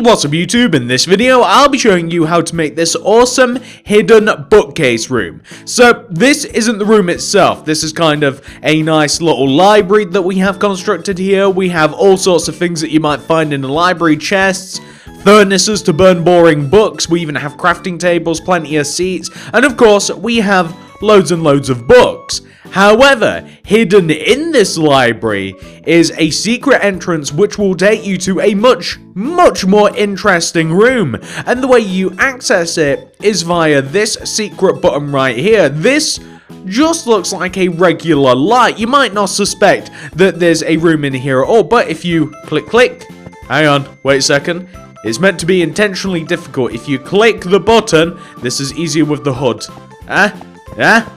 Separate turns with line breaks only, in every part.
What's up YouTube? In this video I'll be showing you how to make this awesome hidden bookcase room. So this isn't the room itself, this is kind of a nice little library that we have constructed here. We have all sorts of things that you might find in a library: chests, furnaces to burn boring books, we even have crafting tables, plenty of seats, and of course we have loads and loads of books. However, hidden in this library is a secret entrance which will take you to a much more interesting room. And the way you access it is via this secret button right here. This just looks like a regular light. You might not suspect that there's a room in here at all, but if you click, hang on, wait a second. It's meant to be intentionally difficult. If you click the button, this is easier with the HUD.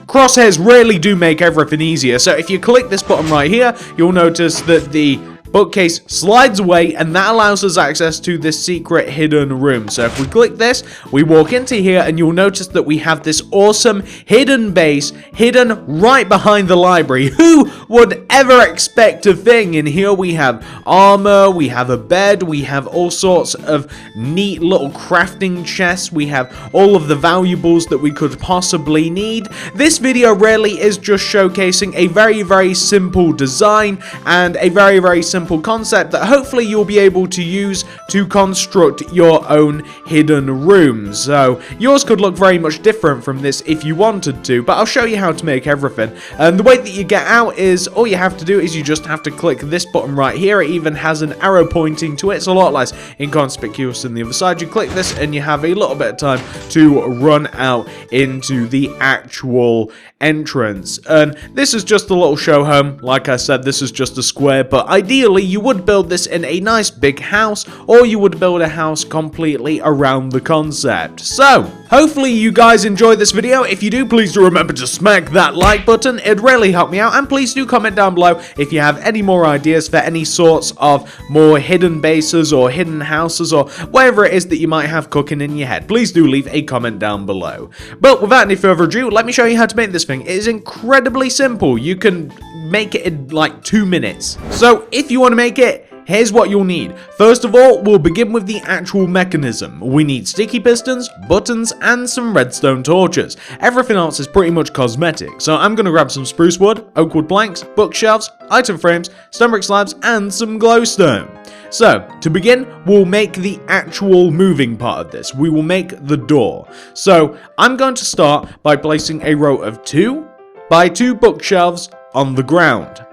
Crosshairs really do make everything easier. So if you click this button right here, you'll notice that the bookcase slides away, and that allows us access to this secret hidden room. So if we click this, we walk into here, and you'll notice that we have this awesome hidden base hidden right behind the library. Who would ever expect a thing? In here we have armor, we have a bed, we have all sorts of neat little crafting chests, we have all of the valuables that we could possibly need. This video really is just showcasing a very simple design and a very simple concept that hopefully you'll be able to use to construct your own hidden room. So yours could look very much different from this if you wanted to, but I'll show you how to make everything. And the way that you get out is, all you have to do is you just have to click this button right here. It even has an arrow pointing to it. It's a lot less inconspicuous than the other side. You click this and you have a little bit of time to run out into the actual entrance. And this is just a little show home. Like I said, this is just a square, but ideally you would build this in a nice big house, or you would build a house completely around the concept. So hopefully you guys enjoyed this video. If you do, please do remember to smack that like button. It'd really help me out, and please do comment down below if you have any more ideas for any sorts of more hidden bases or hidden houses or whatever it is that you might have cooking in your head. Please do leave a comment down below. But without any further ado, let me show you how to make this thing. It is incredibly simple. You can make it in like 2 minutes. So if you want to make it, here's what you'll need. First of all, we'll begin with the actual mechanism. We need sticky pistons, buttons, and some redstone torches. Everything else is pretty much cosmetic, so I'm going to grab some spruce wood, oak wood planks, bookshelves, item frames, stone brick slabs, and some glowstone. So, to begin, we'll make the actual moving part of this. We will make the door. So, I'm going to start by placing a row of 2 by 2 bookshelves on the ground.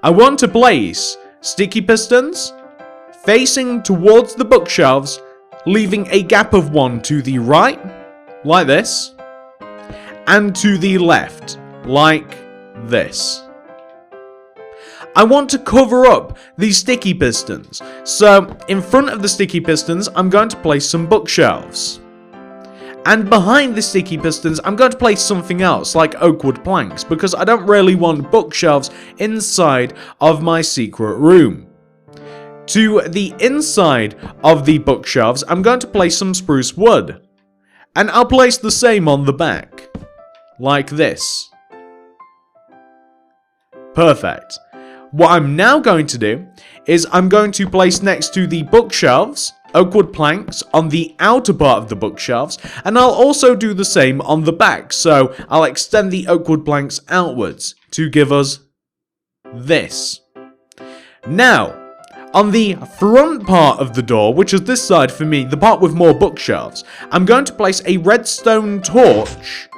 I want to place sticky pistons facing towards the bookshelves, leaving a gap of 1 to the right, like this, and to the left, like this. I want to cover up these sticky pistons, so in front of the sticky pistons I'm going to place some bookshelves. And behind the sticky pistons, I'm going to place something else, like oak wood planks, because I don't really want bookshelves inside of my secret room. To the inside of the bookshelves, I'm going to place some spruce wood. And I'll place the same on the back, like this. Perfect. What I'm now going to do is I'm going to place next to the bookshelves oak wood planks on the outer part of the bookshelves, and I'll also do the same on the back. So I'll extend the oak wood planks outwards to give us this. Now, on the front part of the door, which is this side for me, the part with more bookshelves, I'm going to place a redstone torch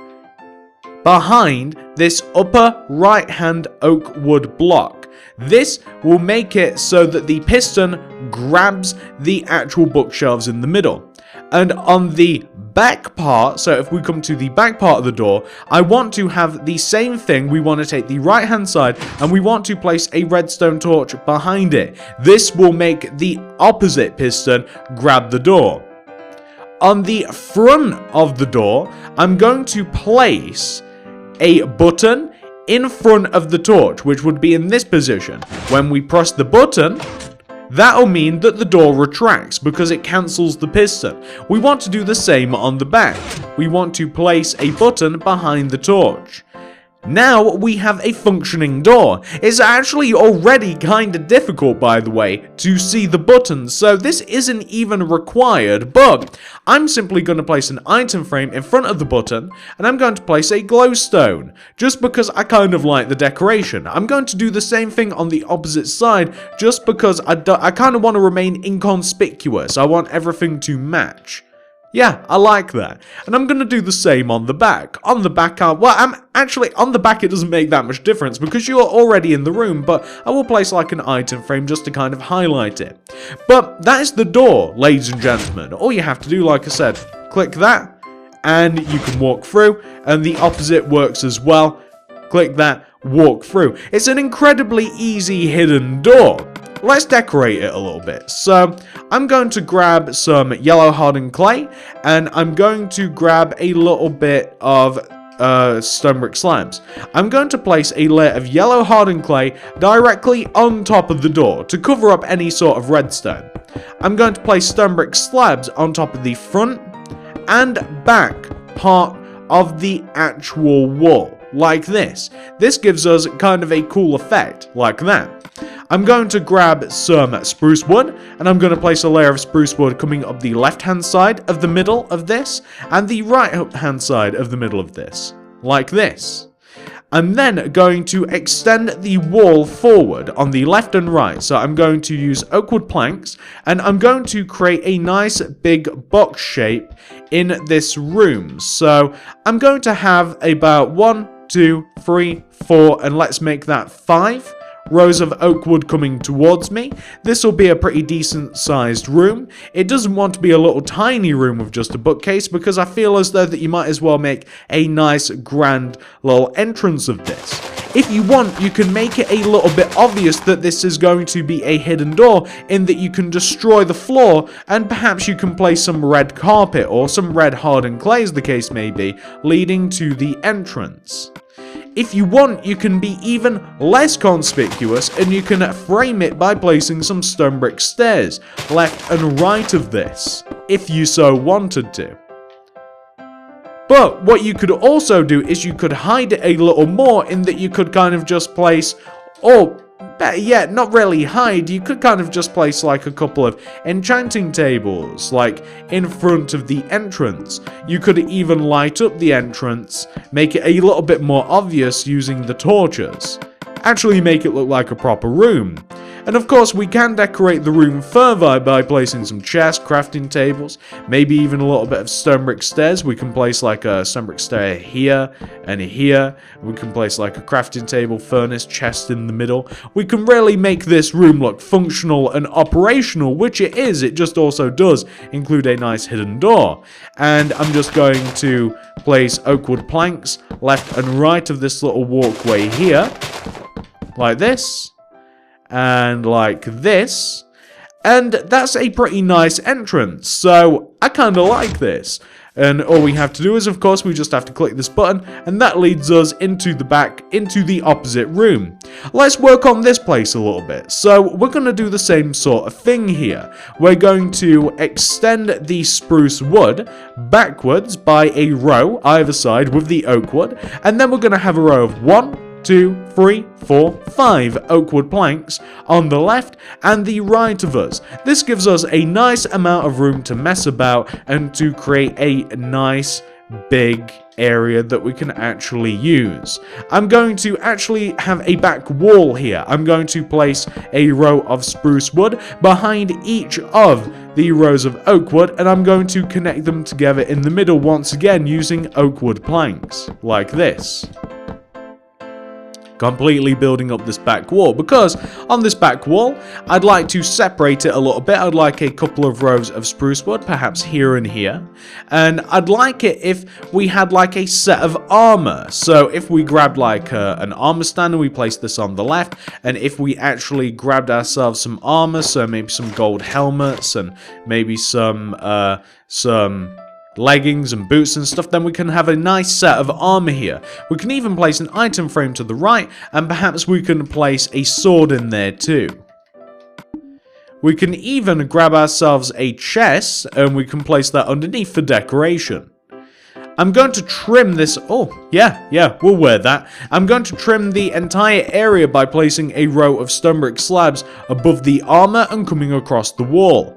behind this upper right hand oak wood block. This will make it so that the piston grabs the actual bookshelves in the middle. And on the back part, so if we come to the back part of the door, I want to have the same thing. We want to take the right hand side and we want to place a redstone torch behind it. This will make the opposite piston grab the door. On the front of the door, I'm going to place a button in front of the torch, which would be in this position. When we press the button, that'll mean that the door retracts because it cancels the piston. We want to do the same on the back. We want to place a button behind the torch. Now we have a functioning door. It's actually already kind of difficult, by the way, to see the buttons, so this isn't even required, but I'm simply going to place an item frame in front of the button, and I'm going to place a glowstone, just because I kind of like the decoration. I'm going to do the same thing on the opposite side, just because I kind of want to remain inconspicuous. I want everything to match. Yeah, I like that. And I'm going to do the same on the back. On the back, on the back it doesn't make that much difference because you're already in the room, but I will place like an item frame just to kind of highlight it. But that is the door, ladies and gentlemen. All you have to do, like I said, click that, and you can walk through, and the opposite works as well. Click that, walk through. It's an incredibly easy hidden door. Let's decorate it a little bit. So I'm going to grab some yellow hardened clay, and I'm going to grab a little bit of stone brick slabs. I'm going to place a layer of yellow hardened clay directly on top of the door to cover up any sort of redstone. I'm going to place stone brick slabs on top of the front and back part of the actual wall, like this. This gives us kind of a cool effect, like that. I'm going to grab some spruce wood, and I'm going to place a layer of spruce wood coming up the left-hand side of the middle of this, and the right-hand side of the middle of this, like this. I'm then going to extend the wall forward on the left and right, so I'm going to use oak wood planks, and I'm going to create a nice big box shape in this room. So I'm going to have about 1, 2, 3, 4, and let's make that 5 rows of oak wood coming towards me. This will be a pretty decent sized room. It doesn't want to be a little tiny room with just a bookcase, because I feel as though that you might as well make a nice grand little entrance of this. If you want, you can make it a little bit obvious that this is going to be a hidden door, in that you can destroy the floor, and perhaps you can place some red carpet or some red hardened clay, as the case may be, leading to the entrance. If you want, you can be even less conspicuous, and you can frame it by placing some stone brick stairs left and right of this, if you so wanted to. But what you could also do is you could hide it a little more, in that you could kind of just place, or better yet, not really hide, you could kind of just place like a couple of enchanting tables, like in front of the entrance. You could even light up the entrance, make it a little bit more obvious using the torches. Actually make it look like a proper room. And of course, we can decorate the room further by placing some chests, crafting tables, maybe even a little bit of stone brick stairs. We can place like a stone brick stair here and here. We can place like a crafting table, furnace, chest in the middle. We can really make this room look functional and operational, which it is. It just also does include a nice hidden door. And I'm just going to place oak wood planks left and right of this little walkway here, like this. And like this, and that's a pretty nice entrance, so I kind of like this. And all we have to do is, of course, we just have to click this button, and that leads us into the back, into the opposite room. Let's work on this place a little bit. So we're going to do the same sort of thing here. We're going to extend the spruce wood backwards by a row either side with the oak wood, and then we're going to have a row of 1, 2, 3, 4, 5 oak wood planks on the left and the right of us. This gives us a nice amount of room to mess about and to create a nice big area that we can actually use. I'm going to actually have a back wall here. I'm going to place a row of spruce wood behind each of the rows of oak wood, and I'm going to connect them together in the middle once again using oak wood planks, like this. Completely building up this back wall, because on this back wall I'd like to separate it a little bit. I'd like a couple of rows of spruce wood, perhaps here and here, and I'd like it if we had like a set of armor. So if we grabbed like an armor stand and we placed this on the left, and if we actually grabbed ourselves some armor, so maybe some gold helmets and maybe some leggings and boots and stuff, then we can have a nice set of armor here. We can even place an item frame to the right, and perhaps we can place a sword in there too. We can even grab ourselves a chest, and we can place that underneath for decoration. I'm going to trim this. Oh, yeah, we'll wear that. I'm going to trim the entire area by placing a row of stone brick slabs above the armor and coming across the wall.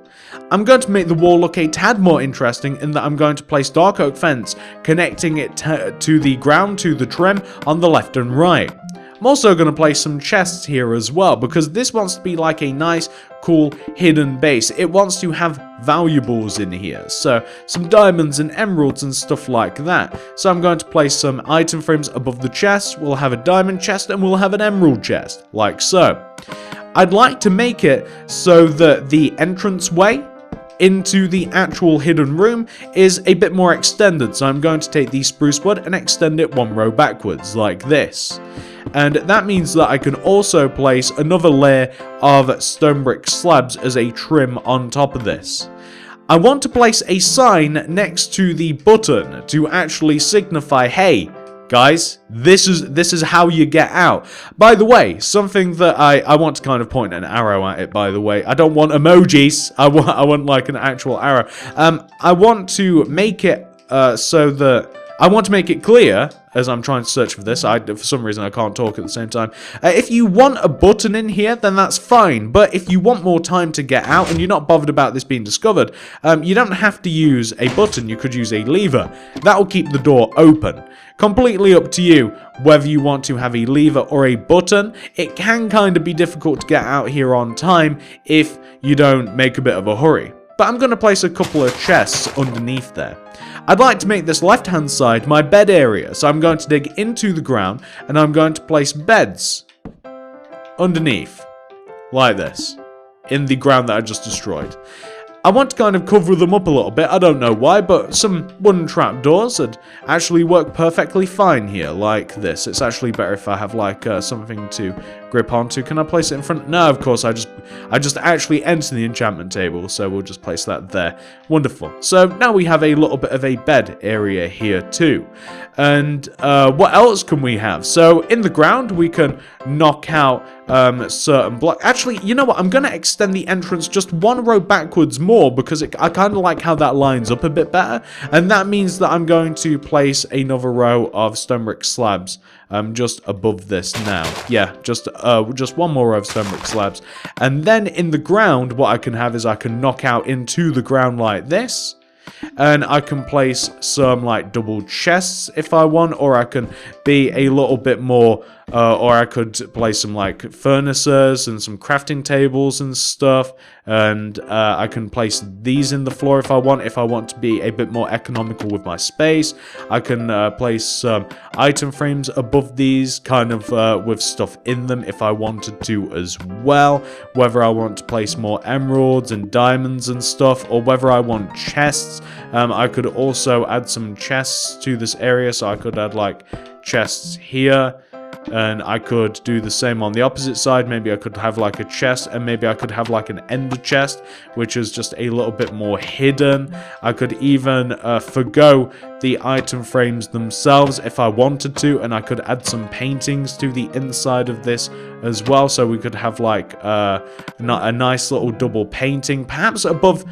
I'm going to make the wall look a tad more interesting in that I'm going to place dark oak fence, connecting it to the ground to the trim on the left and right. I'm also going to place some chests here as well, because this wants to be like a nice, cool, hidden base. It wants to have valuables in here, so some diamonds and emeralds and stuff like that. So I'm going to place some item frames above the chest. We'll have a diamond chest and we'll have an emerald chest, like so. I'd like to make it so that the entranceway into the actual hidden room is a bit more extended, so I'm going to take the spruce wood and extend it one row backwards, like this. And that means that I can also place another layer of stone brick slabs as a trim on top of this. I want to place a sign next to the button to actually signify, hey, guys, this is how you get out. By the way, something that I want to kind of point an arrow at it, by the way. I don't want emojis. I want like an actual arrow. I want to make it so that I want to make it clear, as I'm trying to search for this, for some reason I can't talk at the same time. If you want a button in here, then that's fine, but if you want more time to get out and you're not bothered about this being discovered, you don't have to use a button, you could use a lever. That will keep the door open. Completely up to you whether you want to have a lever or a button. It can kind of be difficult to get out here on time if you don't make a bit of a hurry. But I'm going to place a couple of chests underneath there. I'd like to make this left-hand side my bed area, so I'm going to dig into the ground, and I'm going to place beds underneath, like this, in the ground that I just destroyed. I want to kind of cover them up a little bit, I don't know why, but some wooden trapdoors would actually work perfectly fine here, like this. It's actually better if I have, like, something to grip onto. Can I place it in front? No, of course, I just actually enter the enchantment table, so we'll just place that there. Wonderful. So now we have a little bit of a bed area here too. And what else can we have? So in the ground, we can knock out certain blocks. Actually, you know what? I'm going to extend the entrance just one row backwards more, because I kind of like how that lines up a bit better. And that means that I'm going to place another row of stone brick slabs just above this now. Yeah, just one more row of stone brick slabs. And then in the ground, what I can have is I can knock out into the ground like this. And I can place some like double chests if I want, or I can be a little bit more, or I could place some like furnaces and some crafting tables and stuff. And I can place these in the floor if I want to be a bit more economical with my space. I can place some item frames above these, kind of with stuff in them if I wanted to as well. Whether I want to place more emeralds and diamonds and stuff, or whether I want chests. I could also add some chests to this area, so I could add like chests here. And I could do the same on the opposite side. Maybe I could have like a chest, and maybe I could have like an ender chest, which is just a little bit more hidden. I could even forgo the item frames themselves if I wanted to, and I could add some paintings to the inside of this as well, so we could have like a nice little double painting, perhaps above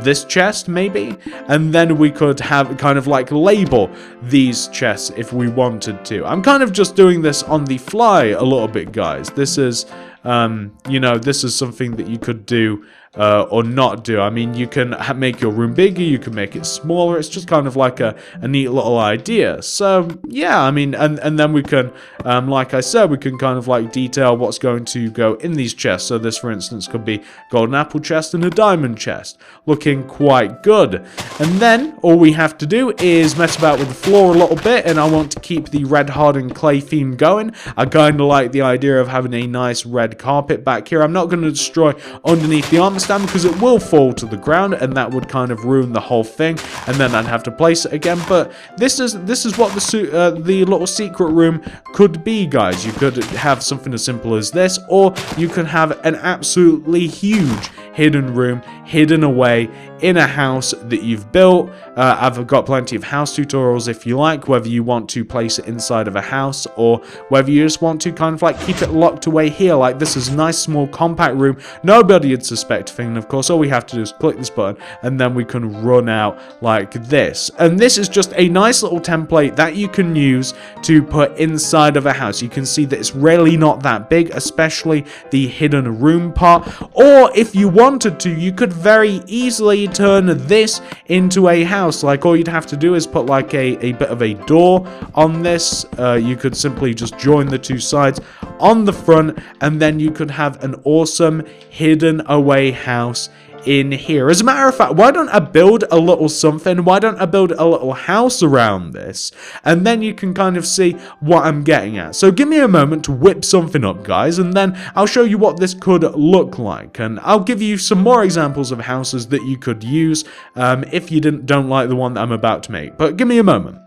this chest maybe, and then we could have kind of like label these chests if we wanted to. I'm kind of just doing this on the fly a little bit, guys. This is you know, this is something that you could do or not do. I mean, you can make your room bigger, you can make it smaller. It's just kind of like a neat little idea. So yeah, I mean, and then we can, like I said, we can kind of like detail what's going to go in these chests. So this, for instance, could be golden apple chest and a diamond chest, looking quite good. And then all we have to do is mess about with the floor a little bit, and I want to keep the red hardened clay theme going. I kind of like the idea of having a nice red carpet back here. I'm not going to destroy underneath the armor stand because it will fall to the ground, and that would kind of ruin the whole thing, and then I'd have to place it again. But this is what the little secret room could be, guys. You could have something as simple as this, or you could have an absolutely huge hidden room hidden away in a house that you've built. I've got plenty of house tutorials if you like, whether you want to place it inside of a house or whether you just want to kind of like keep it locked away here. Like this is a nice small compact room. Nobody would suspect a thing. And of course, all we have to do is click this button and then we can run out like this. And this is just a nice little template that you can use to put inside of a house. You can see that it's really not that big, especially the hidden room part. Or if you wanted to, you could very easily turn this into a house. Like all you'd have to do is put like a bit of a door on this. You could simply just join the two sides on the front, and then you could have an awesome hidden away house in here. As a matter of fact, why don't I build a little something? Why don't I build a little house around this? And then you can kind of see what I'm getting at. So give me a moment to whip something up, guys, and then I'll show you what this could look like. And I'll give you some more examples of houses that you could use if you don't like the one that I'm about to make. But give me a moment.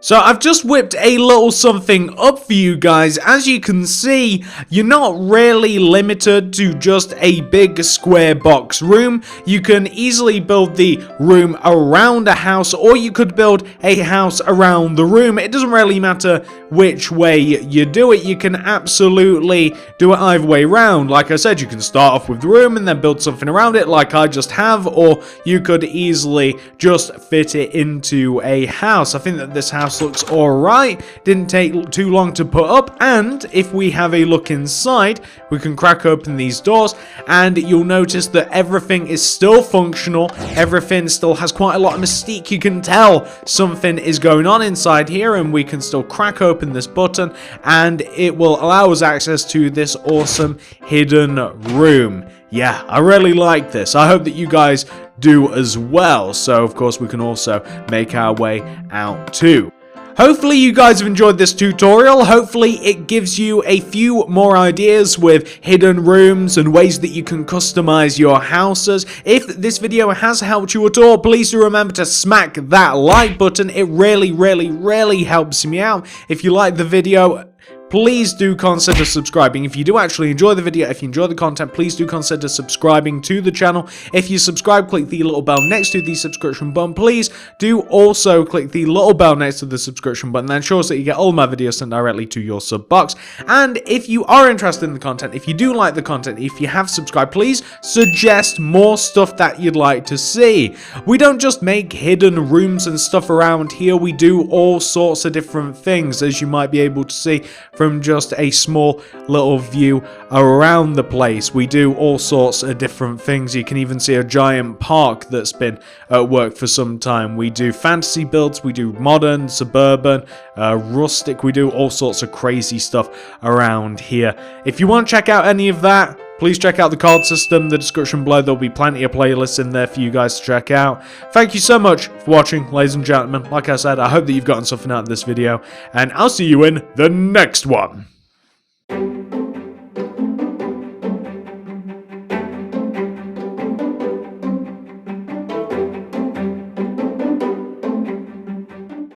So I've just whipped a little something up for you guys. As you can see, you're not really limited to just a big square box room. You can easily build the room around a house, or you could build a house around the room. It doesn't really matter which way you do it. You can absolutely do it either way around. Like I said, you can start off with the room and then build something around it like I just have, or you could easily just fit it into a house. I think that this house looks alright, didn't take too long to put up, and if we have a look inside, we can crack open these doors, and you'll notice that everything is still functional, everything still has quite a lot of mystique. You can tell something is going on inside here, and we can still crack open this button, and it will allow us access to this awesome hidden room. Yeah, I really like this. I hope that you guys do as well. So, of course, we can also make our way out too. Hopefully you guys have enjoyed this tutorial. Hopefully it gives you a few more ideas with hidden rooms and ways that you can customize your houses. If this video has helped you at all, please do remember to smack that like button. It really helps me out. If you like the video, please do consider subscribing. If you do actually enjoy the video, if you enjoy the content, please do consider subscribing to the channel. If you subscribe, click the little bell next to the subscription button. Please do also click the little bell next to the subscription button. That ensures that you get all my videos sent directly to your sub box. And if you are interested in the content, if you do like the content, if you have subscribed, please suggest more stuff that you'd like to see. We don't just make hidden rooms and stuff around here. We do all sorts of different things, as you might be able to see from just a small little view around the place. We do all sorts of different things. You can even see a giant park that's been at work for some time. We do fantasy builds, we do modern, suburban, rustic, we do all sorts of crazy stuff around here. If you want to check out any of that, please check out the card system, the description below. There'll be plenty of playlists in there for you guys to check out. Thank you so much for watching, ladies and gentlemen. Like I said, I hope that you've gotten something out of this video, and I'll see you in the next one.